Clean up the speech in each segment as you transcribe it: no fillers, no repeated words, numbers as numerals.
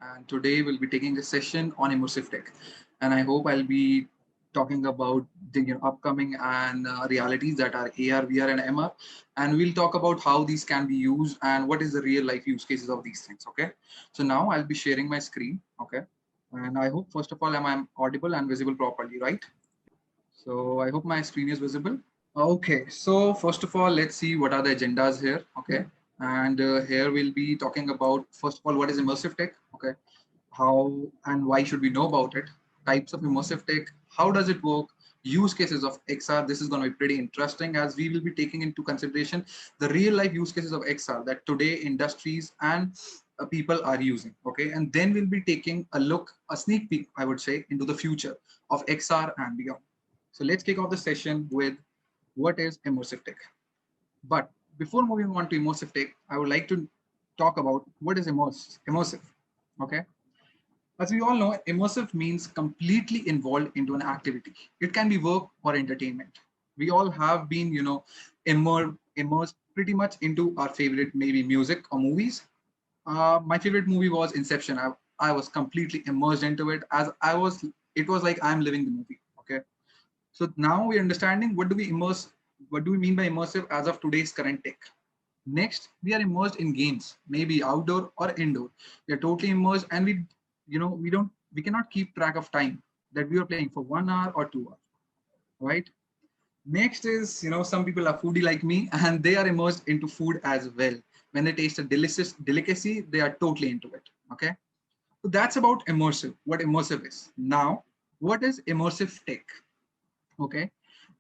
and today we'll be taking a session on immersive tech. And I hope I'll be talking about the upcoming and realities that are AR, VR, and MR. And we'll talk about how these can be used and what is the real life use cases of these things. Okay. So now I'll be sharing my screen. Okay. And I hope, first of all, I'm audible and visible properly, right? So I hope my screen is visible. Okay, so first of all, let's see what are the agendas here. Okay, and here we'll be talking about first of all what is immersive tech. Okay, how and why should we know about it? Types of immersive tech, how does it work? Use cases of XR. This is going to be pretty interesting as we will be taking into consideration the real life use cases of XR that today industries and people are using. Okay, and then we'll be taking a look, a sneak peek, I would say, into the future of XR and beyond. So let's kick off the session with what is immersive tech. But before moving on to immersive tech, I would like to talk about what is immersive. Okay. As we all know, immersive means completely involved into an activity. It can be work or entertainment. We all have been, immersed pretty much into our favorite, maybe music or movies. My favorite movie was Inception. I was completely immersed into it as it was like I'm living the movie. Okay. So now we're understanding what do we mean by immersive as of today's current tech. Next, we are immersed in games, maybe outdoor or indoor. We are totally immersed and we cannot keep track of time that we are playing for 1 hour or 2 hours, right? Next is, some people are foodie like me and they are immersed into food as well. When they taste a delicious delicacy, they are totally into it. Okay. So that's about immersive, what immersive is. Now, what is immersive tech? Okay.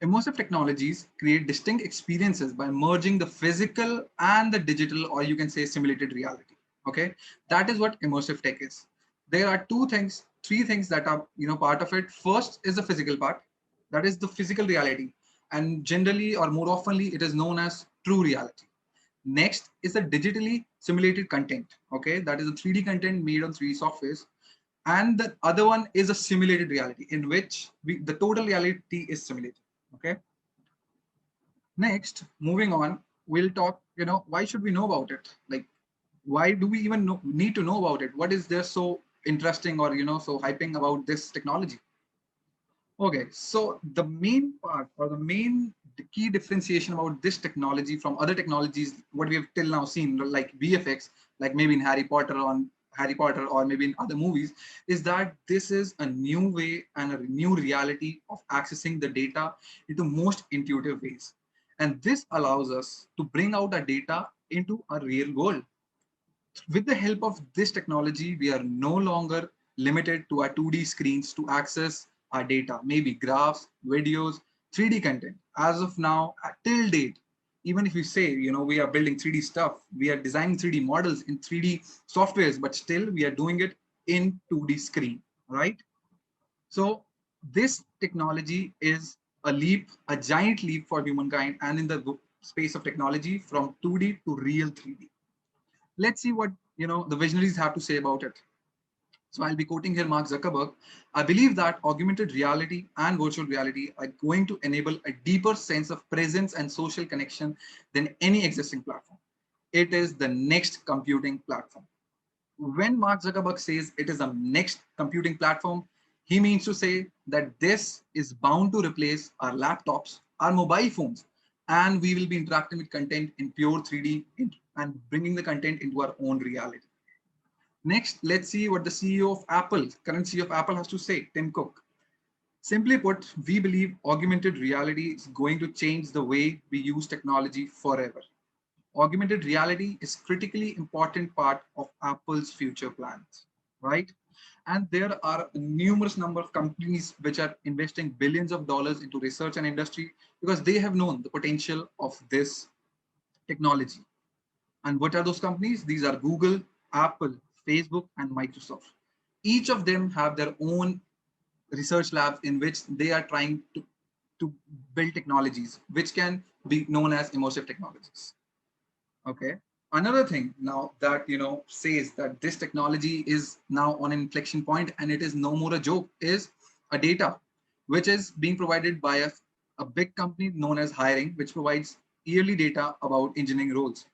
Immersive technologies create distinct experiences by merging the physical and the digital, or you can say simulated reality. Okay. That is what immersive tech is. There are three things that are, part of it. First is the physical part. That is the physical reality. And generally or more oftenly, it is known as true reality. Next is the digitally simulated content. Okay. That is the 3D content made on 3D softwares, and the other one is a simulated reality in which the total reality is simulated. Okay. Next, moving on, we'll talk, why should we know about it? Like, why do we even need to know about it? What is there so interesting or, so hyping about this technology? Okay, so the main part or the key differentiation about this technology from other technologies, what we have till now seen, like VFX, like maybe in Harry Potter or maybe in other movies, is that this is a new way and a new reality of accessing the data into most intuitive ways. And this allows us to bring out our data into a real world. With the help of this technology, we are no longer limited to our 2D screens to access our data, maybe graphs, videos, 3D content. As of now, till date, even if we say, we are building 3D stuff, we are designing 3D models in 3D softwares, but still we are doing it in 2D screen, right? So this technology is a giant leap for humankind and in the space of technology from 2D to real 3D. Let's see what the visionaries have to say about it. So I'll be quoting here Mark Zuckerberg. I believe that augmented reality and virtual reality are going to enable a deeper sense of presence and social connection than any existing platform. It is the next computing platform. When Mark Zuckerberg says it is the next computing platform, he means to say that this is bound to replace our laptops, our mobile phones, and we will be interacting with content in pure 3D and bringing the content into our own reality. Next, let's see what the CEO of Apple, current CEO of Apple, has to say, Tim Cook. Simply put, we believe augmented reality is going to change the way we use technology forever. Augmented reality is critically important part of Apple's future plans, right? And there are a numerous number of companies which are investing billions of dollars into research and industry because they have known the potential of this technology. And what are those companies? These are Google, Apple, Facebook, and Microsoft. Each of them have their own research labs in which they are trying to build technologies which can be known as immersive technologies. Okay. Another thing now that says that this technology is now on an inflection point and it is no more a joke is a data which is being provided by a big company known as Hiring, which provides yearly data about engineering roles.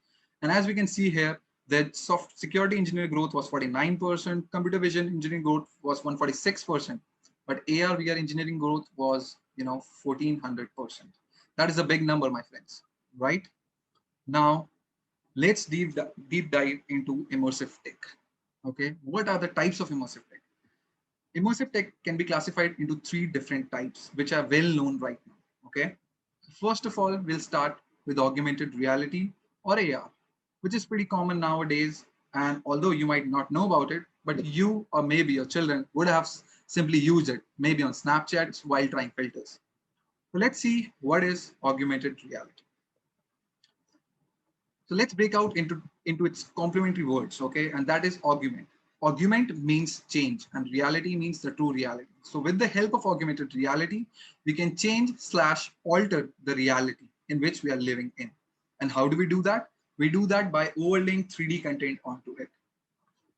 And as we can see here, The soft security engineering growth was 49%, computer vision engineering growth was 146%, but AR VR engineering growth was 1400%. That is a big number, my friends, right? Now let's deep dive into immersive tech. Okay, what are the types of immersive tech? Immersive tech can be classified into three different types, which are well known right now. Okay, first of all, we'll start with augmented reality or AR, which is pretty common nowadays. And although you might not know about it, but you or maybe your children would have simply used it, maybe on Snapchat while trying filters. So let's see what is augmented reality. So let's break out into its complementary words, okay? And that is augment. Augment means change and reality means the true reality. So with the help of augmented reality, we can change slash alter the reality in which we are living in. And how do we do that? We do that by overlaying 3D content onto it.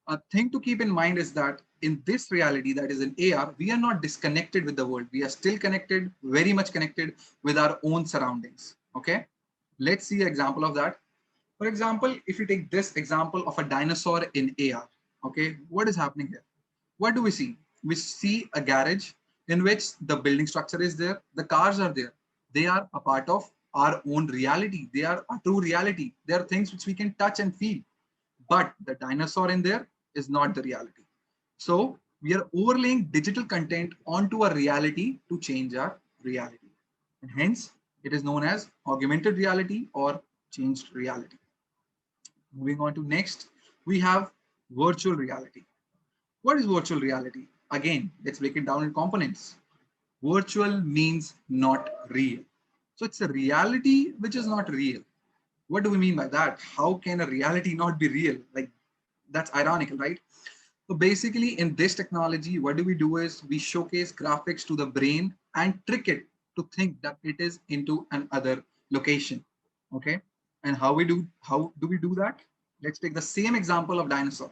A thing to keep in mind is that in this reality, that is in AR, we are not disconnected with the world. We are still connected, very much connected with our own surroundings, okay? Let's see an example of that. For example, if you take this example of a dinosaur in AR, okay, what is happening here? What do we see? We see a garage in which the building structure is there, the cars are there. They are a part of our own reality. They are a true reality. They are things which we can touch and feel. But the dinosaur in there is not the reality. So we are overlaying digital content onto a reality to change our reality. And hence, it is known as augmented reality or changed reality. Moving on to next, we have virtual reality. What is virtual reality? Again, let's break it down in components. Virtual means not real. So it's a reality which is not real. What do we mean by that? How can a reality not be real? Like, that's ironical, right? So basically in this technology, what do we do is we showcase graphics to the brain and trick it to think that it is into another location. Okay. And how do we do that? Let's take the same example of dinosaur.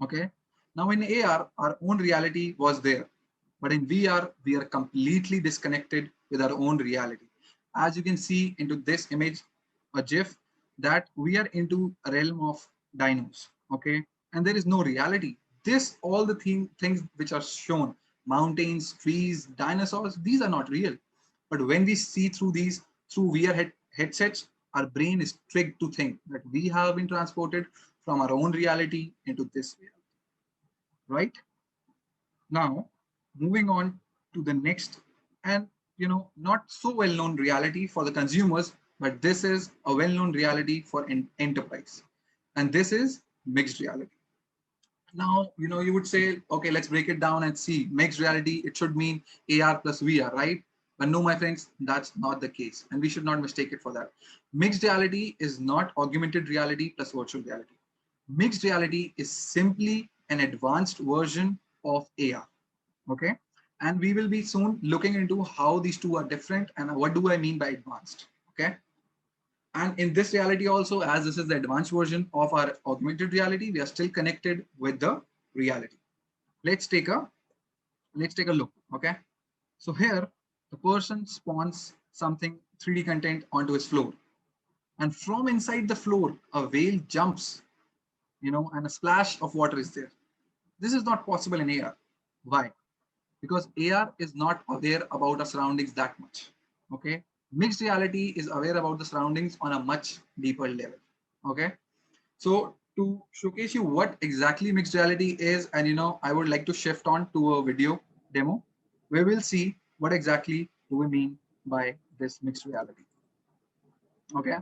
Okay. Now in AR, our own reality was there, but in VR, we are completely disconnected with our own reality. As you can see into this image, a GIF, that we are into a realm of dinos. Okay. And there is no reality. This, all the things which are shown, mountains, trees, dinosaurs, these are not real. But when we see through these, through VR headsets, our brain is tricked to think that we have been transported from our own reality into this reality, right? Now, moving on to the next, and not so well-known reality for the consumers, but this is a well-known reality for an enterprise, and this is mixed reality. Now, you would say, okay, let's break it down and see. Mixed reality, it should mean AR plus VR, right? But no, my friends, that's not the case. And we should not mistake it for that. Mixed reality is not augmented reality plus virtual reality. Mixed reality is simply an advanced version of AR, okay? And we will be soon looking into how these two are different and what do I mean by advanced, okay? And in this reality also, as this is the advanced version of our augmented reality, we are still connected with the reality. Let's take a look. Okay. So here the person spawns something 3D content onto his floor. And from inside the floor, a whale jumps, and a splash of water is there. This is not possible in AR. Why? Because AR is not aware about our surroundings that much. Okay. Mixed reality is aware about the surroundings on a much deeper level. Okay. So to showcase you what exactly mixed reality is, and I would like to shift on to a video demo where we'll see what exactly do we mean by this mixed reality. Okay.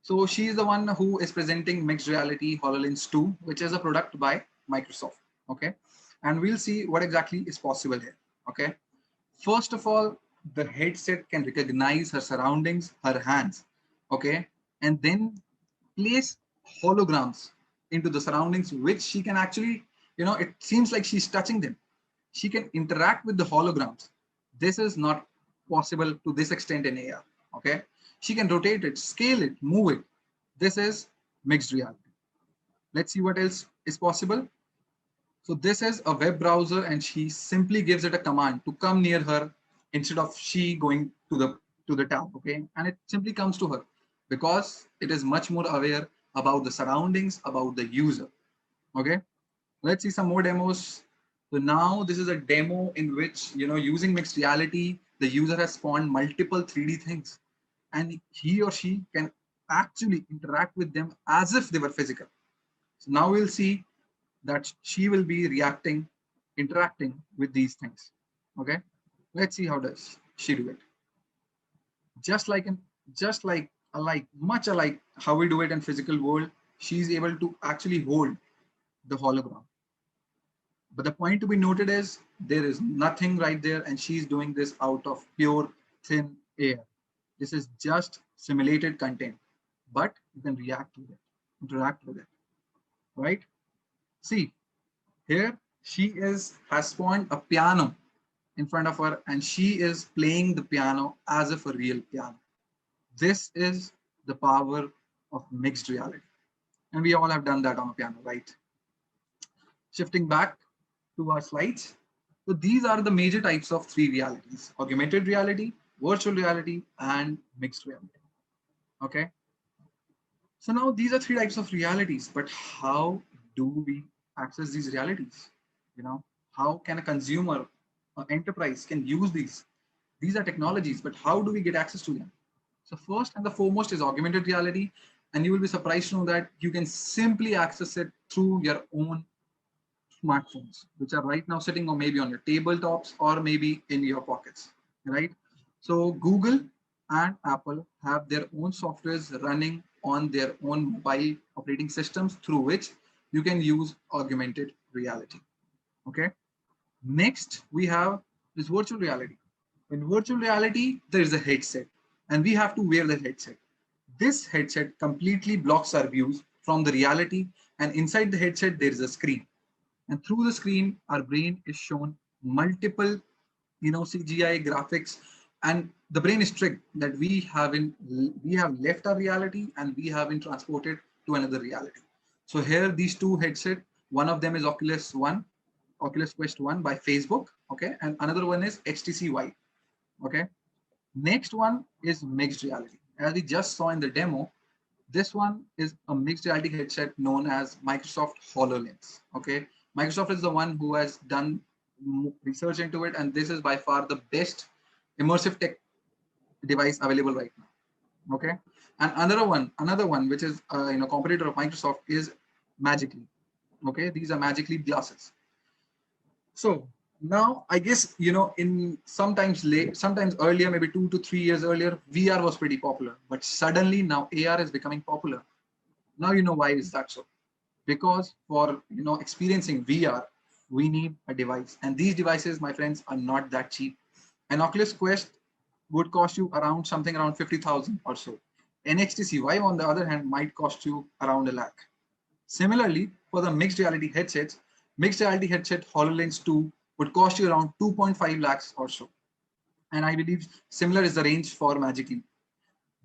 So she is the one who is presenting mixed reality HoloLens 2, which is a product by Microsoft. Okay. And we'll see what exactly is possible here. Okay. First of all, the headset can recognize her surroundings, her hands. Okay. And then place holograms into the surroundings, which she can actually, it seems like she's touching them. She can interact with the holograms. This is not possible to this extent in AR. Okay. She can rotate it, scale it, move it. This is mixed reality. Let's see what else is possible. So this is a web browser and she simply gives it a command to come near her instead of she going to the tab. Okay. And it simply comes to her because it is much more aware about the surroundings, about the user. Okay, let's see some more demos. So now this is a demo in which, using mixed reality, the user has spawned multiple 3D things, and he or she can actually interact with them as if they were physical. So now we'll see that she will be interacting with these things. Okay, let's see how does she do it. Just like in, just like alike, much alike how we do it in physical world, she's able to actually hold the hologram. But the point to be noted is there is nothing right there, and she's doing this out of pure thin air. This is just simulated content, but you can react with it, interact with it, right? See, here she has spawned a piano in front of her, and she is playing the piano as if a real piano. This is the power of mixed reality. And we all have done that on a piano, right? Shifting back to our slides. So these are the major types of three realities: augmented reality, virtual reality, and mixed reality. Okay. So now these are three types of realities, but how do we access these realities? How can a consumer, an enterprise can use these? These are technologies, but how do we get access to them? So first and the foremost is augmented reality, and you will be surprised to know that you can simply access it through your own smartphones, which are right now sitting or maybe on your tabletops or maybe in your pockets, right? So Google and Apple have their own softwares running on their own mobile operating systems through which you can use augmented reality. Okay. Next, we have this virtual reality. In virtual reality, there is a headset, and we have to wear the headset. This headset completely blocks our views from the reality, and inside the headset, there is a screen. And through the screen, our brain is shown multiple, CGI graphics, and the brain is tricked that we have left our reality and we have been transported to another reality. So here, these two headset, one of them is Oculus Quest 1 by Facebook, okay, and another one is HTC Vive, okay. Next one is mixed reality. As we just saw in the demo, this one is a mixed reality headset known as Microsoft HoloLens. Okay, Microsoft is the one who has done research into it, and this is by far the best immersive tech device available right now. Okay, and another one which is competitor of Microsoft is Magic Leap. Okay, these are Magic Leap glasses. So now I guess in sometimes earlier, maybe 2 to 3 years earlier, VR was pretty popular, but suddenly now AR is becoming popular. Now you know why is that so? Because for experiencing VR, we need a device, and these devices, my friends, are not that cheap. An Oculus Quest would cost you something around 50,000 or so. An HTC Vive, on the other hand, might cost you around a lakh. Similarly, for the mixed reality headsets, mixed reality headset HoloLens 2 would cost you around 2.5 lakhs or so. And I believe similar is the range for Magic Leap.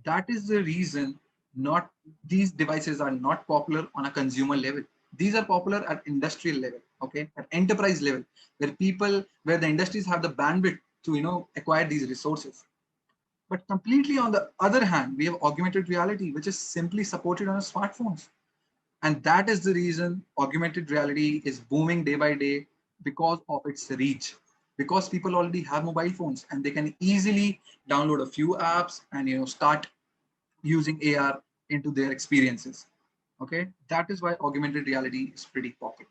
That is the reason not these devices are not popular on a consumer level. These are popular at industrial level, okay, at enterprise level, where the industries have the bandwidth to acquire these resources. But completely on the other hand, we have augmented reality, which is simply supported on smartphones. And that is the reason augmented reality is booming day by day because of its reach. Because people already have mobile phones and they can easily download a few apps and start using AR into their experiences. Okay, that is why augmented reality is pretty popular.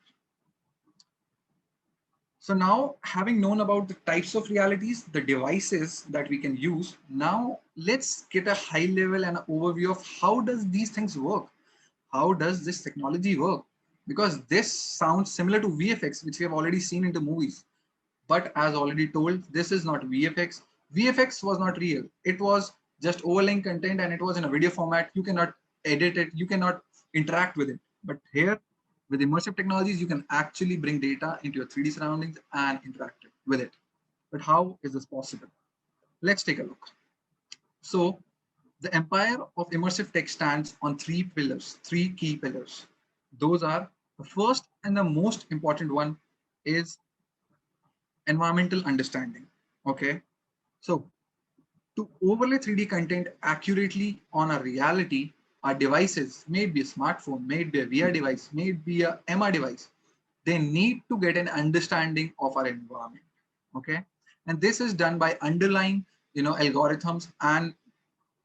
So now, having known about the types of realities, the devices that we can use, now let's get a high level and an overview of how does these things work. How does this technology work? Because this sounds similar to VFX, which we have already seen in the movies. But as already told, this is not VFX. VFX was not real. It was just overlaying content and it was in a video format. You cannot edit it. You cannot interact with it. But here, with immersive technologies, you can actually bring data into your 3D surroundings and interact with it. But how is this possible? Let's take a look. So the empire of immersive tech stands on three key pillars. Those are the first and the most important one is environmental understanding. Okay. So to overlay 3D content accurately on a reality, our devices, may it be a smartphone, may it be a VR device, may it be a MR device, they need to get an understanding of our environment. Okay, and this is done by underlying, algorithms and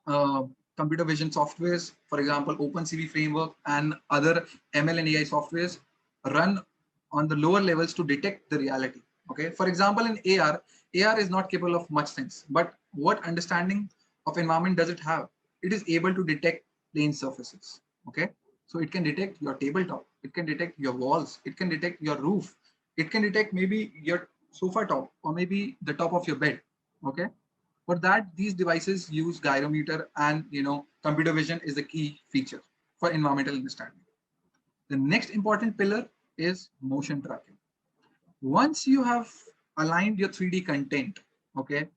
uh, computer vision softwares, for example, OpenCV framework and other ML and AI softwares run on the lower levels to detect the reality. Okay, for example, in AR is not capable of much things, but what understanding of environment does it have? It is able to detect plane surfaces. Okay, so it can detect your tabletop, it can detect your walls, it can detect your roof, it can detect maybe your sofa top or maybe the top of your bed. Okay, for that, these devices use gyrometer and computer vision is the key feature for environmental understanding. The next important pillar is motion tracking. Once you have aligned your 3D content, okay,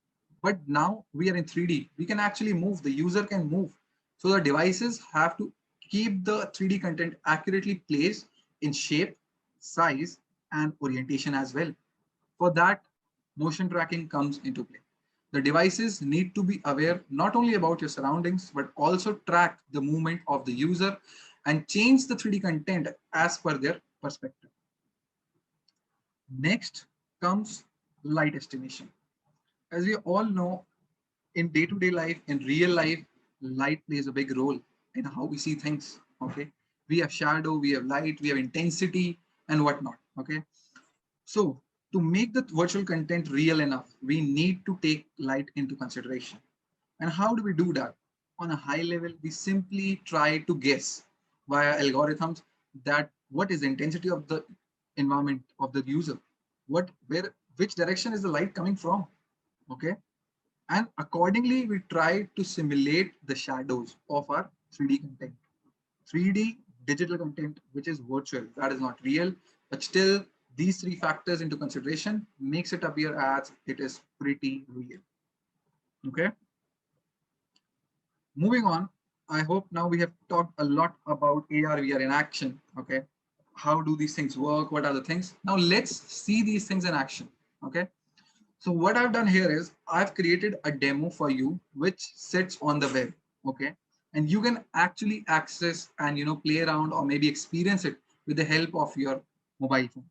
but now we are in 3D, we can actually move, the user can move. So the devices have to keep the 3D content accurately placed in shape, size, and orientation as well. For that, motion tracking comes into play. The devices need to be aware not only about your surroundings, but also track the movement of the user and change the 3D content as per their perspective. Next comes light estimation. As we all know, in day-to-day life, in real life, light plays a big role in how we see things. Okay, we have shadow, we have light, we have intensity, and whatnot. Okay, so to make the virtual content real enough, we need to take light into consideration. And how do we do that? On a high level, we simply try to guess via algorithms that what is the intensity of the environment of the user, which direction is the light coming from? Okay, and accordingly, we try to simulate the shadows of our 3D content. 3D digital content, which is virtual, that is not real, but still these three factors into consideration makes it appear as it is pretty real. Okay. Moving on, I hope now we have talked a lot about AR, VR in action. Okay. How do these things work? What are the things? Now let's see these things in action. Okay. So what I've done here is I've created a demo for you, which sits on the web. Okay. And you can actually access and, play around or maybe experience it with the help of your mobile phone.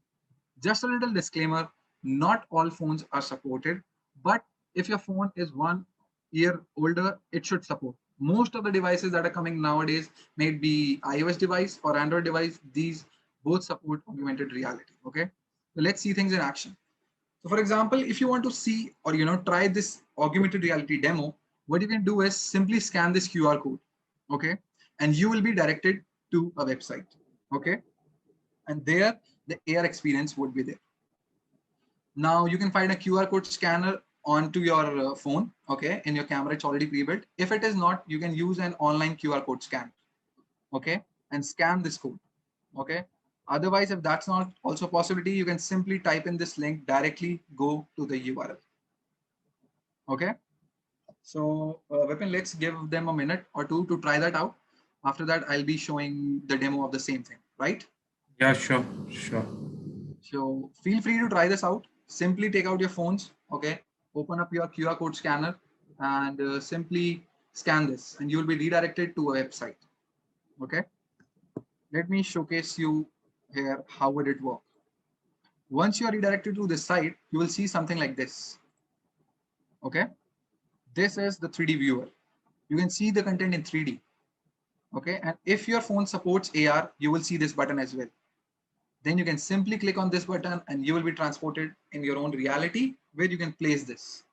Just a little disclaimer, not all phones are supported, but if your phone is 1 year older, it should support. Most of the devices that are coming nowadays, may it be iOS device or Android device, these both support augmented reality. Okay, so let's see things in action. So for example, if you want to see or try this augmented reality demo, what you can do is simply scan this QR code, okay, and you will be directed to a website, okay, and there the AR experience would be there. Now you can find a QR code scanner onto your phone, okay, in your camera, it's already pre-built. If it is not, you can use an online QR code scan, okay, and scan this code, okay. Otherwise, if that's not also a possibility, you can simply type in this link, directly go to the URL, okay. So Vipin, let's give them a minute or two to try that out. After that, I'll be showing the demo of the same thing, right? Yeah, sure, sure. So feel free to try this out. Simply take out your phones, okay? Open up your QR code scanner and simply scan this and you will be redirected to a website, okay? Let me showcase you here how would it work. Once you are redirected to this site, you will see something like this, okay? This is the 3D viewer. You can see the content in 3D, okay? And if your phone supports AR, you will see this button as well. Then you can simply click on this button and you will be transported in your own reality where you can place this.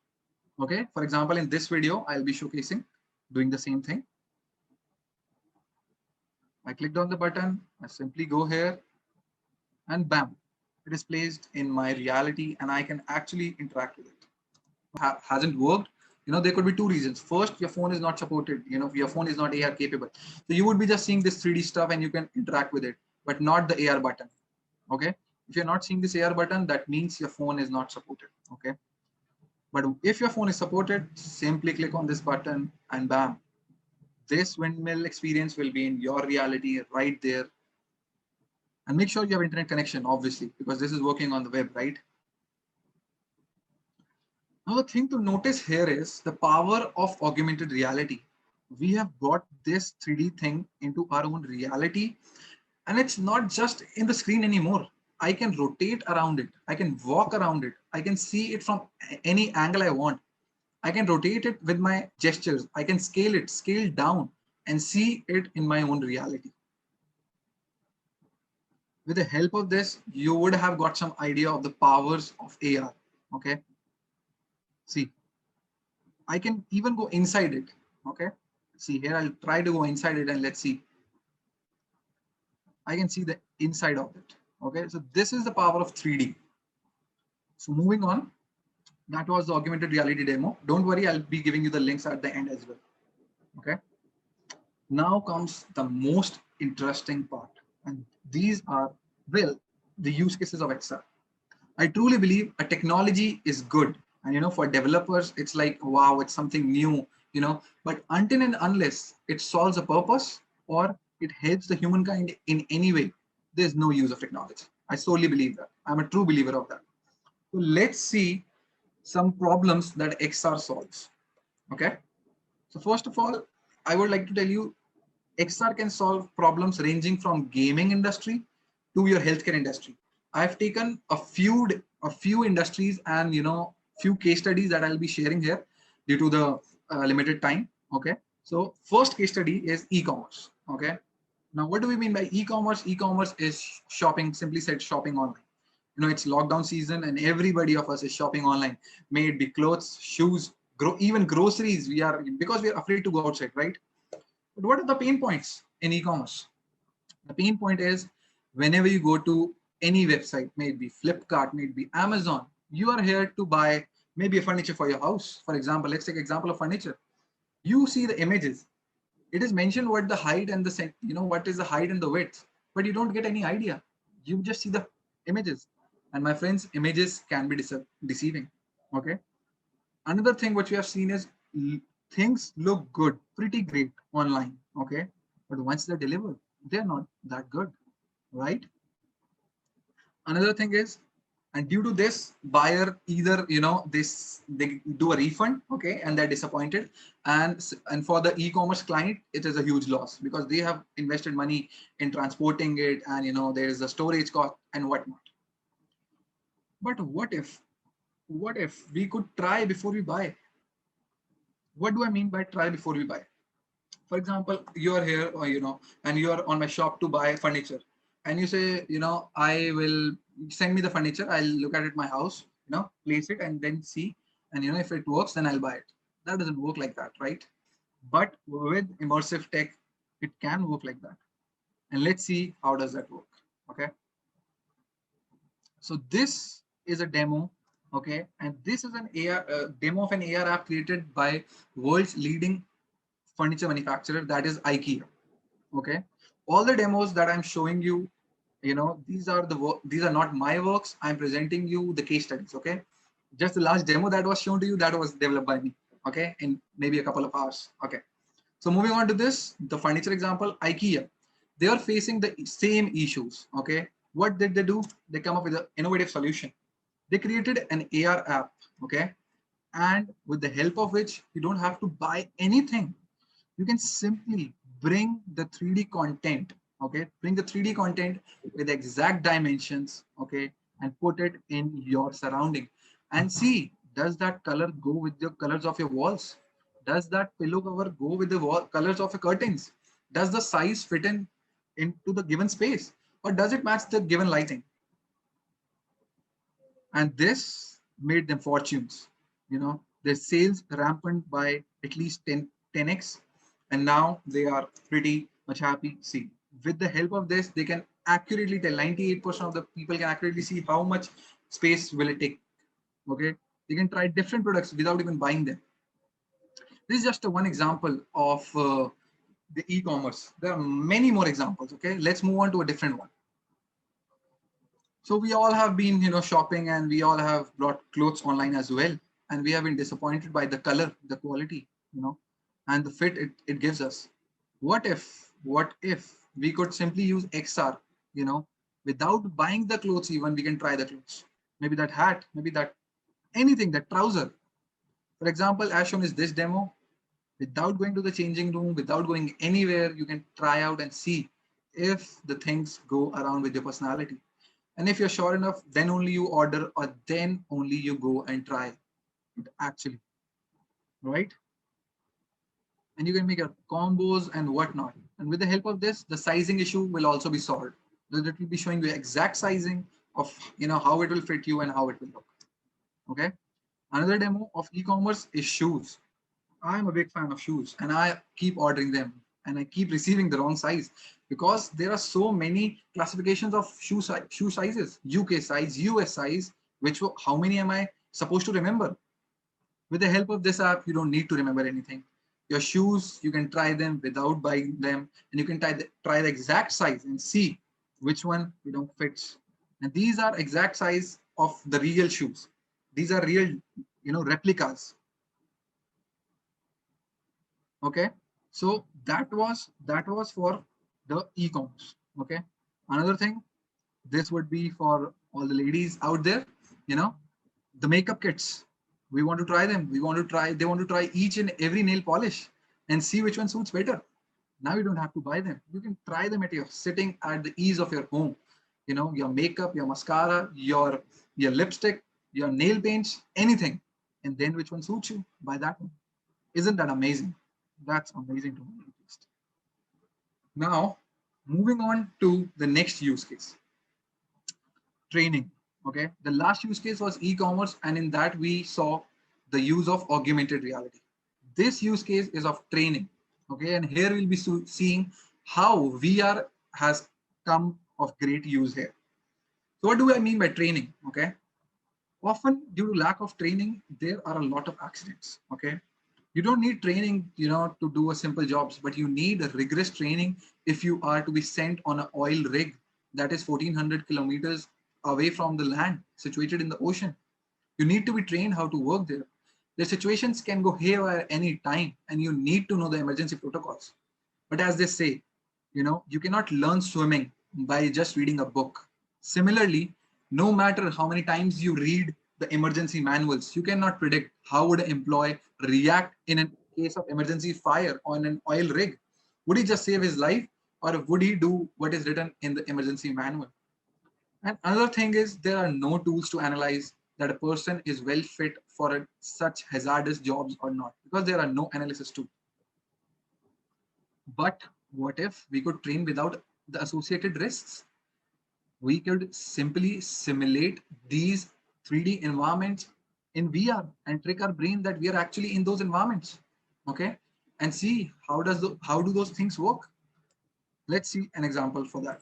Okay, for example, in this video, I'll be showcasing doing the same thing. I clicked on the button, I simply go here and bam, it is placed in my reality and I can actually interact with it. Hasn't worked, there could be two reasons. First, your phone is not supported, your phone is not AR capable. So you would be just seeing this 3D stuff and you can interact with it, but not the AR button. Okay, if you're not seeing this AR button, that means your phone is not supported. Okay, but if your phone is supported, simply click on this button and bam, this windmill experience will be in your reality right there. And make sure you have internet connection, obviously, because this is working on the web, right? Now the thing to notice here is the power of augmented reality. we have brought this 3D thing into our own reality. And it's not just in the screen anymore. I can rotate around it. I can walk around it. I can see it from any angle I want. I can rotate it with my gestures. I can scale it, scale down, and see it in my own reality. With the help of this, you would have got some idea of the powers of AR. Okay. See, I can even go inside it. Okay. See here, I'll try to go inside it and let's see. I can see the inside of it. Okay. So this is the power of 3D. So moving on, that was the augmented reality demo. Don't worry, I'll be giving you the links at the end as well. Okay. Now comes the most interesting part. And these are, well, the use cases of XR. I truly believe a technology is good. And, for developers, it's like, wow, it's something new, but until and unless it solves a purpose or it helps the humankind in any way, there's no use of technology. I solely believe that. I'm a true believer of that. So let's see some problems that XR solves. Okay. So first of all, I would like to tell you XR can solve problems ranging from gaming industry to your healthcare industry. I've taken a few industries and few case studies that I'll be sharing here due to the limited time. Okay. So first case study is e-commerce. Okay. Now, what do we mean by e-commerce? E-commerce is shopping, simply said, shopping online. It's lockdown season and everybody of us is shopping online. May it be clothes, shoes, even groceries. Because we are afraid to go outside, right? But what are the pain points in e-commerce? The pain point is whenever you go to any website, may it be Flipkart, may it be Amazon, you are here to buy maybe a furniture for your house. For example, let's take example of furniture. You see the images. It is mentioned what the height and what is the height and the width, but you don't get any idea. You just see the images. And my friends, images can be deceiving. Okay. Another thing which we have seen is things look good, pretty great online. Okay. But once they're delivered, they're not that good, right? Another thing is, and due to this, buyer either they do a refund, okay, and they're disappointed, and for the e-commerce client, it is a huge loss because they have invested money in transporting it, and there is a storage cost and whatnot. But what if we could try before we buy? What do I mean by try before we buy? For example, you are here, or and you are on my shop to buy furniture, and you say, I will send me the furniture. I'll look at it my house, place it and then see, and if it works, then I'll buy it. That doesn't work like that, right? But with immersive tech, it can work like that. And let's see how does that work. Okay. So this is a demo. Okay, and this is an AR demo of an AR app created by world's leading furniture manufacturer, that is IKEA. Okay, all the demos that I'm showing you, these are these are not my works. I'm presenting you the case studies. Okay, just the last demo that was shown to you, that was developed by me. Okay, in maybe a couple of hours. Okay, so moving on to this, the furniture example, IKEA, they are facing the same issues. Okay, what did they do? They come up with an innovative solution. They created an AR app. Okay, and with the help of which you don't have to buy anything. You can simply bring the 3D content, okay, bring the 3D content with exact dimensions, okay, and put it in your surrounding and see, does that color go with the colors of your walls? Does that pillow cover go with the colors of your curtains? Does the size fit into the given space, or does it match the given lighting? And this made them fortunes. Their sales rampant by at least 10x, and now they are pretty much happy. See, with the help of this, they can accurately tell, 98% of the people can accurately see how much space will it take. Okay, they can try different products without even buying them. This is just one example of the e-commerce. There are many more examples. Okay, let's move on to a different one. So we all have been, shopping, and we all have bought clothes online as well. And we have been disappointed by the color, the quality, and the fit it gives us. What if we could simply use XR, without buying the clothes, even we can try the clothes. Maybe that hat, maybe that anything, that trouser. For example, as shown is this demo. Without going to the changing room, without going anywhere, you can try out and see if the things go around with your personality. And if you're sure enough, then only you order, or then only you go and try it actually, right? And you can make your combos and whatnot. And with the help of this, the sizing issue will also be solved. It will be showing you exact sizing of how it will fit you and how it will look. Okay. Another demo of e-commerce is shoes. I'm a big fan of shoes and I keep ordering them and I keep receiving the wrong size because there are so many classifications of shoe sizes, UK size, US size, how many am I supposed to remember? With the help of this app, you don't need to remember anything. Your shoes, you can try them without buying them and you can try the exact size and see which one fits. And these are exact size of the real shoes. These are real, replicas. Okay, so that was for the e-commerce. Okay, another thing, this would be for all the ladies out there, you know the makeup kits. We want to try them. They want to try each and every nail polish and see which one suits better. Now you don't have to buy them. You can try them at your sitting at the ease of your home. Your makeup, your mascara, your lipstick, your nail paints, anything, and then which one suits you, buy that one. Isn't that amazing? That's amazing to me, at least. Now, moving on to the next use case, training. Okay, the last use case was e-commerce, and in that we saw the use of augmented reality. This use case is of training. Okay, and here we'll be seeing how VR has come of great use here. So, what do I mean by training? Okay, often due to lack of training, there are a lot of accidents. Okay, you don't need training, to do a simple jobs, but you need a rigorous training if you are to be sent on an oil rig that is 1400 kilometers away from the land, situated in the ocean. You need to be trained how to work there. The situations can go haywire any time, and you need to know the emergency protocols. But as they say, you cannot learn swimming by just reading a book. Similarly, no matter how many times you read the emergency manuals, you cannot predict how would an employee react in a case of emergency fire on an oil rig. Would he just save his life, or would he do what is written in the emergency manual? And another thing is, there are no tools to analyze that a person is well fit for such hazardous jobs or not, because there are no analysis tools. But what if we could train without the associated risks? We could simply simulate these 3D environments in VR and trick our brain that we are actually in those environments. Okay, and see how do those things work. Let's see an example for that.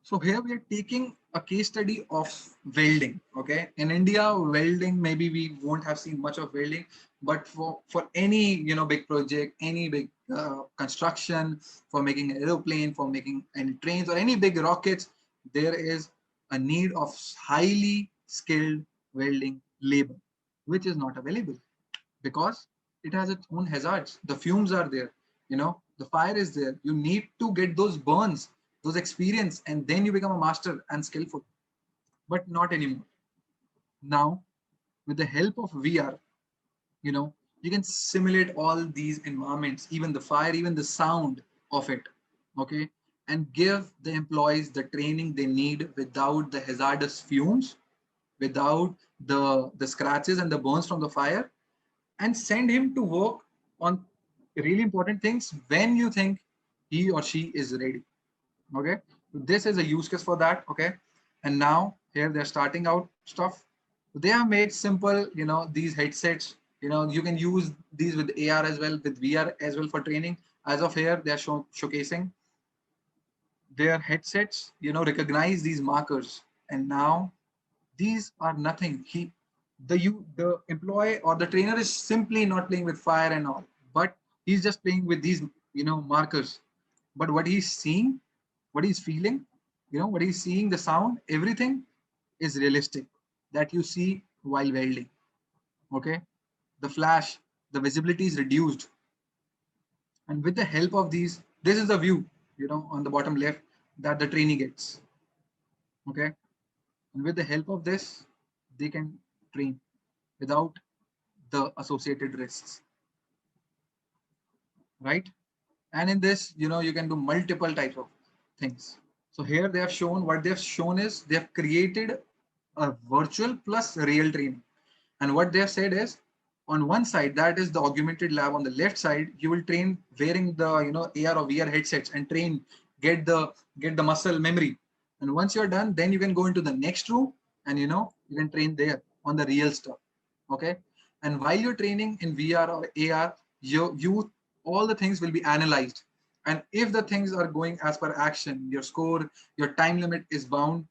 So here we are taking a case study of welding. Okay, in India, welding, maybe we won't have seen much of welding, but for any big project, any big construction, for making an aeroplane, for making any trains or any big rockets, there is a need of highly skilled welding labor, which is not available because it has its own hazards. The fumes are there, the fire is there. You need to get those burns, those experience, and then you become a master and skillful. But not anymore. Now, with the help of VR, you can simulate all these environments, even the fire, even the sound of it, okay, and give the employees the training they need without the hazardous fumes, without the scratches and the burns from the fire, and send him to work on really important things when you think he or she is ready. Okay, so this is a use case for that. Okay, and now here they're starting out stuff. They have made simple, these headsets. You can use these with AR as well, with VR as well for training. As of here, they're showcasing their headsets. Recognize these markers, and now these are nothing. The employee or the trainer is simply not playing with fire and all, but he's just playing with these markers. But what he's seeing, what he's feeling, what he's seeing, the sound, everything is realistic that you see while welding. Okay, the flash, the visibility is reduced, and with the help of these, this is the view, on the bottom left, that the trainee gets. Okay, and with the help of this, they can train without the associated risks. right? And in this, you can do multiple types of things. So here they have shown, what they have shown is they have created a virtual plus real training. And what they have said is, on one side, that is the augmented lab. On the left side, you will train wearing the AR or VR headsets and train, get the muscle memory. And once you're done, then you can go into the next room and you can train there on the real stuff. Okay. And while you're training in VR or AR, you all the things will be analyzed. And if the things are going as per action, your score, your time limit is bound,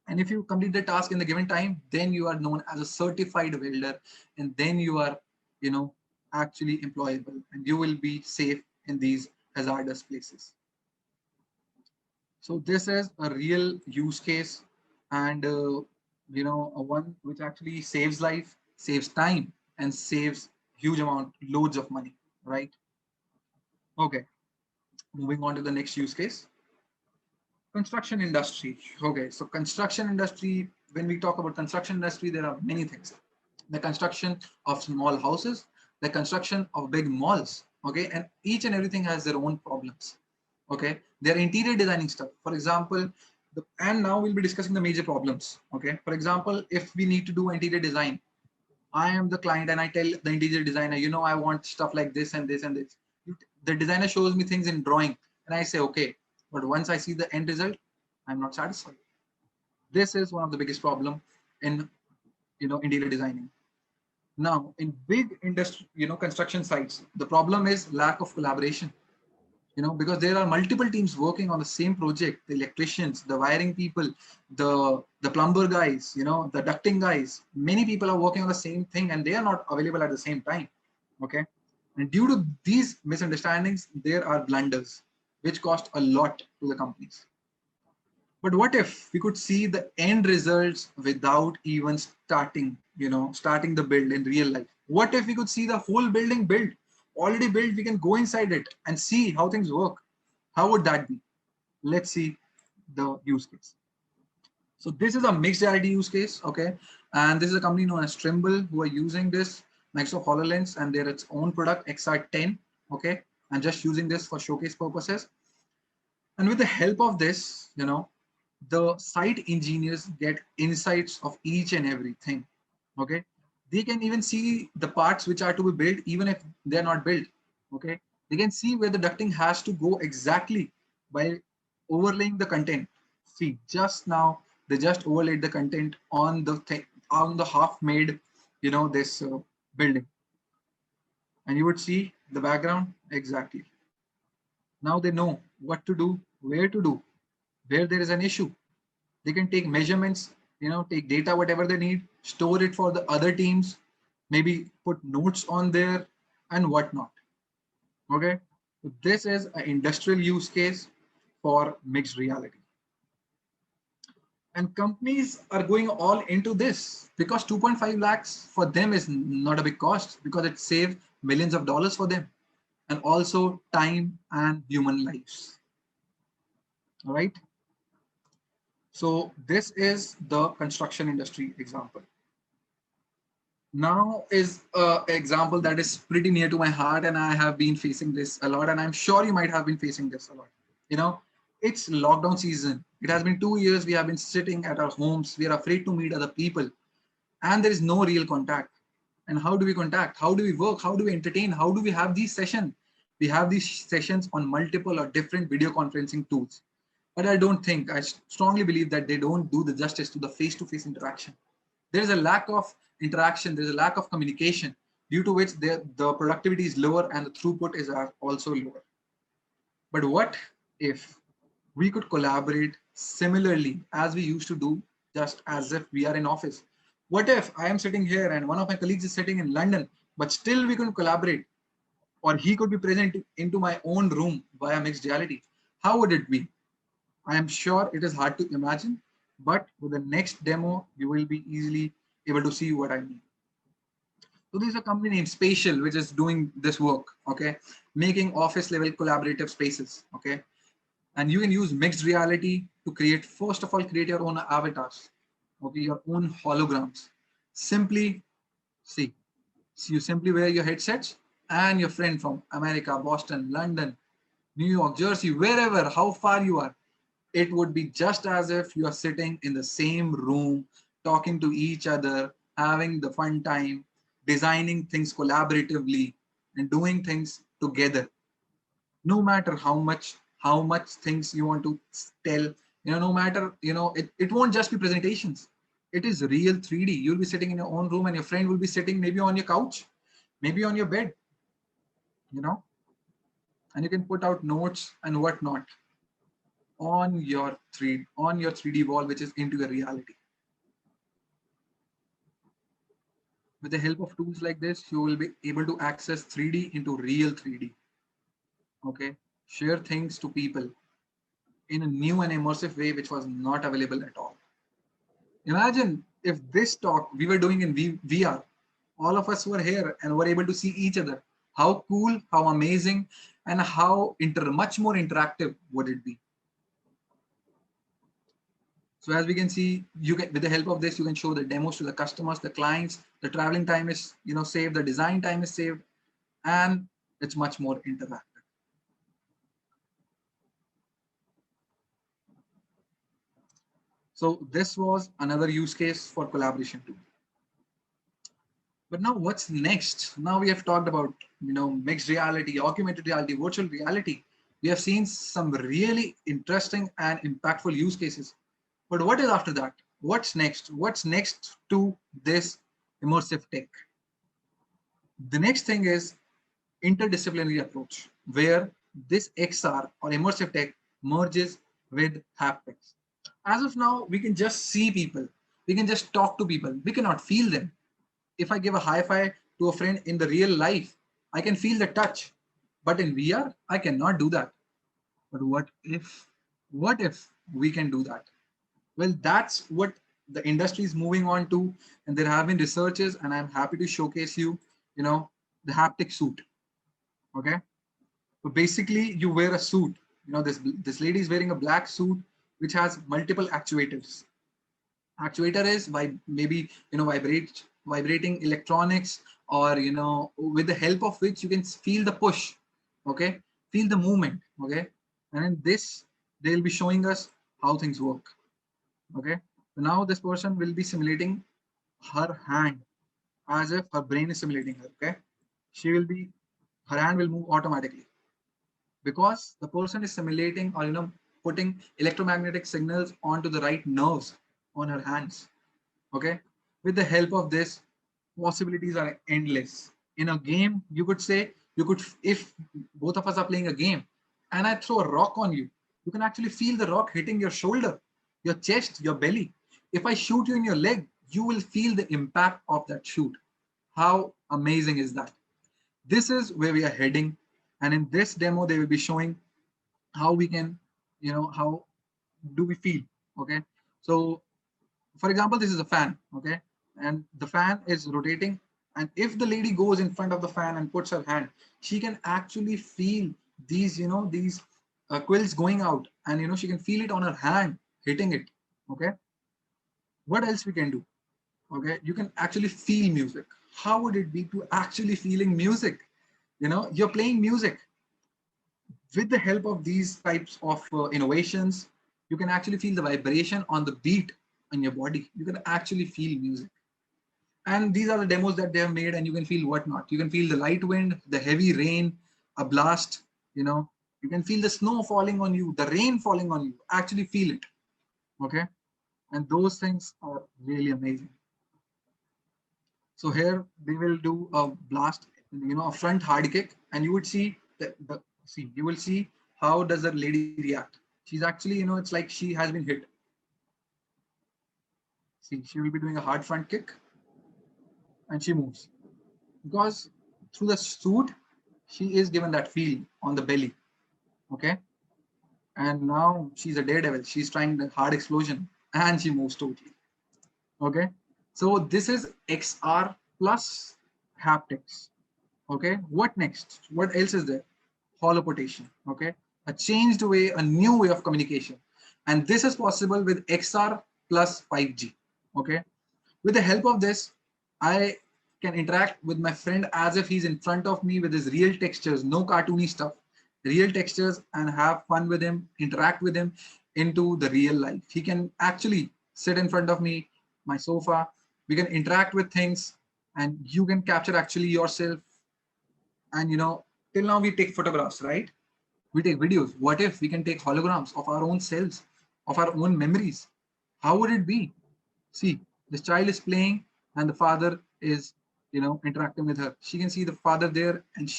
and if you complete the task in the given time, then you are known as a certified welder, and then you are, you know, actually employable, and you will be safe in these hazardous places. So this is a real use case, and a one which actually saves life, saves time, and saves huge amount, loads of money, right? Okay, moving on to the next use case. Construction industry. Okay, so construction industry, when we talk about construction industry, there are many things. The construction of small houses, the construction of big malls, okay, and each and everything has their own problems. Okay, their interior designing stuff. For example, and now we'll be discussing the major problems. Okay, for example, if we need to do interior design, I am the client and I tell the interior designer, I want stuff like this and this and this. The designer shows me things in drawing and I say, okay, but once I see the end result, I'm not satisfied. This is one of the biggest problem in, interior designing. Now, in big industry, construction sites, the problem is lack of collaboration, because there are multiple teams working on the same project, the electricians, the wiring people, the plumber guys, the ducting guys. Many people are working on the same thing and they are not available at the same time. Okay. And due to these misunderstandings, there are blunders which cost a lot to the companies. But what if we could see the end results without even starting the build in real life? What if we could see the whole building built, already built? We can go inside it and see how things work. How would that be? Let's see the use case. So this is a mixed reality use case, okay? And this is a company known as Trimble who are using this Microsoft HoloLens and their its own product XR10, okay? And just using this for showcase purposes. And with the help of this, the site engineers get insights of each and everything. Okay. They can even see the parts which are to be built, even if they're not built. Okay. They can see where the ducting has to go exactly by overlaying the content. See, just now they just overlaid the content on the thing, on the half made, this building. And you would see the background exactly. Now they know what to do, where to do, where there is an issue. They can take measurements, take data, whatever they need, store it for the other teams, maybe put notes on there and whatnot. Okay. So this is an industrial use case for mixed reality. And companies are going all into this because 2.5 lakhs for them is not a big cost because it saves millions of dollars for them and also time and human lives. All right. So this is the construction industry example. Now is an example that is pretty near to my heart, and I have been facing this a lot, and I'm sure you might have been facing this a lot. It's lockdown season. It has been 2 years. We have been sitting at our homes. We are afraid to meet other people, and there is no real contact. And how do we contact? How do we work? How do we entertain? How do we have these sessions? We have these sessions on multiple or different video conferencing tools. But I strongly believe that they don't do the justice to the face-to-face interaction. There is a lack of interaction, there's a lack of communication, due to which the productivity is lower and the throughput is also lower. But what if we could collaborate similarly as we used to do, just as if we are in office? What if I am sitting here and one of my colleagues is sitting in London, but still we can collaborate, or he could be present into my own room via mixed reality? How would it be? I am sure it is hard to imagine, but with the next demo, you will be easily able to see what I mean. So there's a company named Spatial, which is doing this work, okay? Making office level collaborative spaces, okay? And you can use mixed reality to create, first of all, create your own avatars, okay? Your own holograms. Simply, see, so you simply wear your headsets and your friend from America, Boston, London, New York, Jersey, wherever, how far you are, it would be just as if you are sitting in the same room, talking to each other, having the fun time, designing things collaboratively, and doing things together. No matter how much things you want to tell, no matter, it won't just be presentations. It is real 3D. You'll be sitting in your own room and your friend will be sitting maybe on your couch, maybe on your bed, you know, and you can put out notes and whatnot on your 3D wall, which is into your reality. With the help of tools like this, you will be able to access 3D into real 3D. Okay, share things to people in a new and immersive way, which was not available at all. Imagine if this talk we were doing in VR, all of us were here and were able to see each other. How cool, how amazing, and how much more interactive would it be? So as we can see, you can, with the help of this, you can show the demos to the customers, the clients. The traveling time is, saved. The design time is saved, and it's much more interactive. So this was another use case for collaboration too. But now what's next? Now we have talked about, mixed reality, augmented reality, virtual reality. We have seen some really interesting and impactful use cases. But what is after that? What's next? What's next to this immersive tech? The next thing is interdisciplinary approach, where this XR or immersive tech merges with haptics. As of now, we can just see people. We can just talk to people. We cannot feel them. If I give a high five to a friend in the real life, I can feel the touch. But in VR, I cannot do that. But what if we can do that? Well, that's what the industry is moving on to. And there have been researches, and I'm happy to showcase you, the haptic suit. Okay. So basically, you wear a suit. This lady is wearing a black suit which has multiple actuators. Actuator is by maybe vibrating electronics, or with the help of which you can feel the push. Okay, feel the movement. Okay, and in this they'll be showing us how things work. Okay, so now this person will be simulating her hand as if her brain is simulating her. Okay, she will be her hand will move automatically because the person is simulating, or putting electromagnetic signals onto the right nerves on her hands. Okay, with the help of this, possibilities are endless. In a game, you could say, if both of us are playing a game and I throw a rock on you, you can actually feel the rock hitting your shoulder, your chest, your belly. If I shoot you in your leg, you will feel the impact of that shoot. How amazing is that? This is where we are heading. And in this demo, they will be showing how we can, how do we feel. Okay, so for example, this is a fan. Okay, and the fan is rotating, and if the lady goes in front of the fan and puts her hand, she can actually feel these quills going out, and she can feel it on her hand hitting it. Okay, what else we can do? Okay, you can actually feel music. How would it be to actually feeling music? You're playing music. With the help of these types of innovations, you can actually feel the vibration on the beat in your body. You can actually feel music. And these are the demos that they have made, and you can feel whatnot. You can feel the light wind, the heavy rain, a blast. You can feel the snow falling on you, the rain falling on you. Actually feel it. Okay, and those things are really amazing. So here they will do a blast, a front hard kick, and you would see you will see how does the lady react. She's actually, it's like she has been hit. See, she will be doing a hard front kick, and she moves because through the suit, she is given that feel on the belly. Okay, and now she's a daredevil. She's trying the hard explosion, and she moves totally. Okay, so this is XR plus haptics. Okay, what next? What else is there? Holoportation. Okay, a changed way, a new way of communication, and this is possible with XR plus 5G. Okay, with the help of this, I can interact with my friend as if he's in front of me with his real textures, no cartoony stuff, real textures, and have fun with him, interact with him into the real life. He can actually sit in front of me, my sofa. We can interact with things, and you can capture actually yourself. And till now we take photographs, right? We take videos. What if we can take holograms of our own selves, of our own memories? How would it be? See, this child is playing and the father is, interacting with her. She can see the father there, and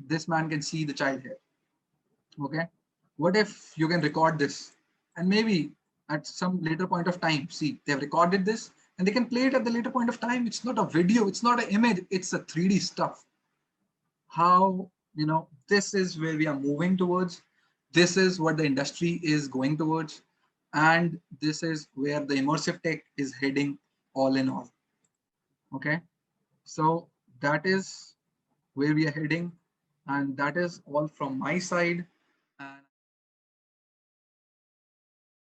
this man can see the child here. Okay. What if you can record this? And maybe at some later point of time, see, they've recorded this and they can play it at the later point of time. It's not a video, it's not an image, it's a 3D stuff. How, this is where we are moving towards. This is what the industry is going towards. And this is where the immersive tech is heading all in all. Okay. So that is where we are heading. And that is all from my side.